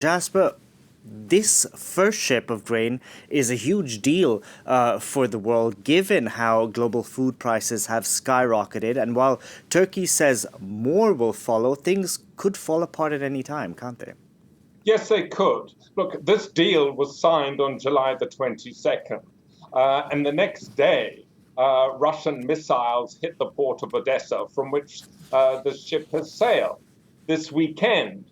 Jasper, this first ship of grain is a huge deal for the world, given how global food prices have skyrocketed. And while Turkey says more will follow, things could fall apart at any time, can't they? Yes, they could. Look, this deal was signed on July the 22nd, and the next day, Russian missiles hit the port of Odessa, from which the ship has sailed. This weekend,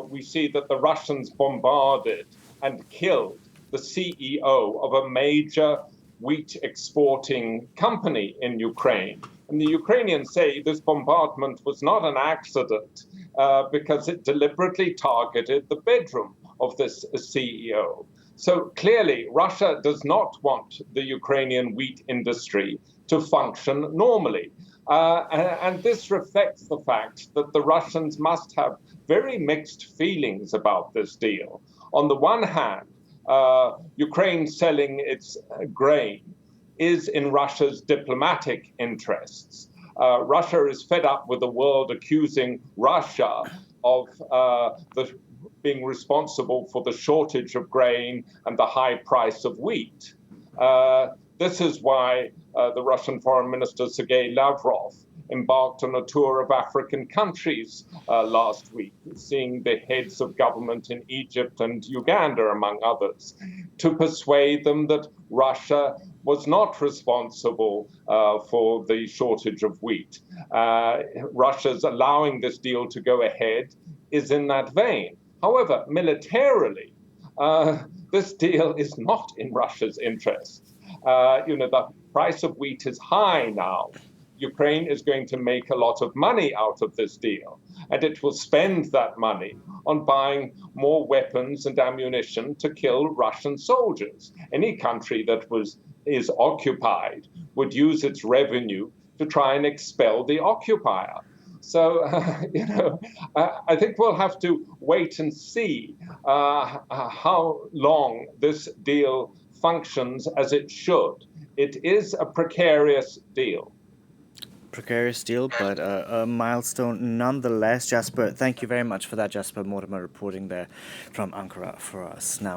we see that the Russians bombarded and killed the CEO of a major wheat exporting company in Ukraine. And the Ukrainians say this bombardment was not an accident because it deliberately targeted the bedroom of this CEO. So clearly, Russia does not want the Ukrainian wheat industry to function normally. And this reflects the fact that the Russians must have very mixed feelings about this deal. On the one hand, Ukraine selling its grain is in Russia's diplomatic interests. Russia is fed up with the world accusing Russia of being responsible for the shortage of grain and the high price of wheat. This is why the Russian Foreign Minister Sergei Lavrov embarked on a tour of African countries last week, seeing the heads of government in Egypt and Uganda, among others, to persuade them that Russia was not responsible for the shortage of wheat. Russia's allowing this deal to go ahead is in that vein. However, militarily, this deal is not in Russia's interests. The price of wheat is high now. Ukraine is going to make a lot of money out of this deal, and it will spend that money on buying more weapons and ammunition to kill Russian soldiers. Any country that is occupied would use its revenue to try and expel the occupier. So, I think we'll have to wait and see how long this deal functions as it should. It is a precarious deal. Precarious deal, but a milestone nonetheless. Jasper, thank you very much for that. Jasper Mortimer reporting there from Ankara for us now.